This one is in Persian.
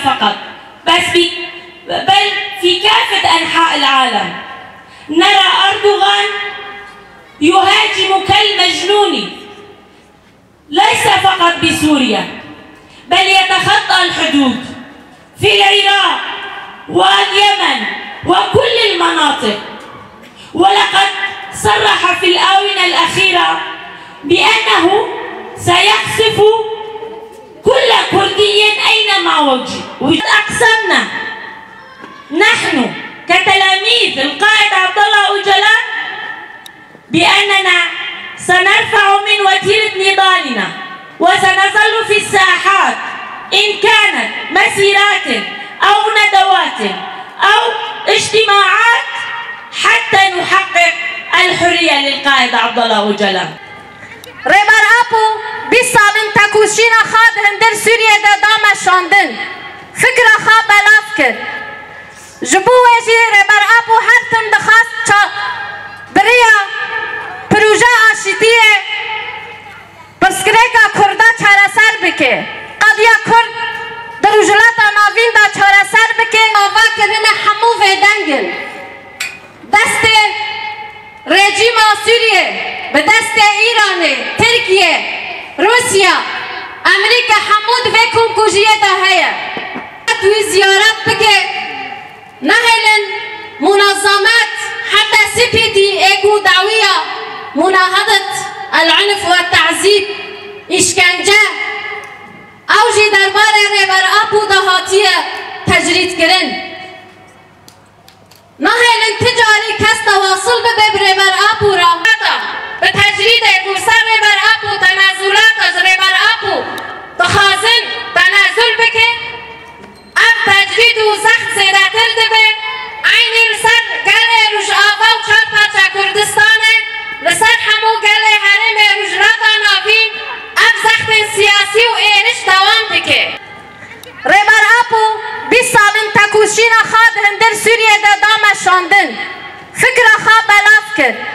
فقط بل في كافة أنحاء العالم. نرى أردوغان يهاجم كالمجنون ليس فقط بسوريا بل يتخطى الحدود في العراق واليمن وكل المناطق، ولقد صرح في الآونة الأخيرة بأنه سيقصف كل كردي أينما وجد. أقسمنا نحن كتلاميذ القائد عبد الله أوجلان بأننا سنرفع من وتيرة نضالنا وسنظل في الساحات إن كانت مسيرات أو ندوات أو اجتماعات حتى نحقق الحرية للقائد عبد الله أوجلان. ریبر آپو 20 سالن تکوشین خواد هندر سوریه ده دام شاندن فکر خواب بلاف کرد. جبوه جی ریبر آپو هر تم دخواست بریا پروژه آشتیه پسکره که کرده چاره سر بکه قضیه کرد در اجلات ناوین دا چاره سر بکه آوا کرن همو ویدنگن دست رژیم سوریه به دست ایران، ترکیه، روسیا، امریکا حمود وکم کجیه ده هیا. توی زیارت بکه نهلن منظمات حتى سپیدی اگو دعویه مناهضة العنف والتعذيب اشکنجه اوجی دربار ریبر آپو دهاتیه تجرید کرن. نهلن تجاری کس تواصل به ریبر آپو را به تجرید گرسر ریبر آپو تنازلات از ریبر آپو بخازن تنازل بکه اب تجرید و سخت زیدتر دبه عین لسر گل روش آقا و چار پارچه کردستانه لسر همو گل حرم رجراتا ناوین اب سخت سیاسی و اینش دوام بکه. ریبر آپو 20 سالن تکوشین خواد هندر سوریه ده دام شاندن فکر خواب بلاف کرد.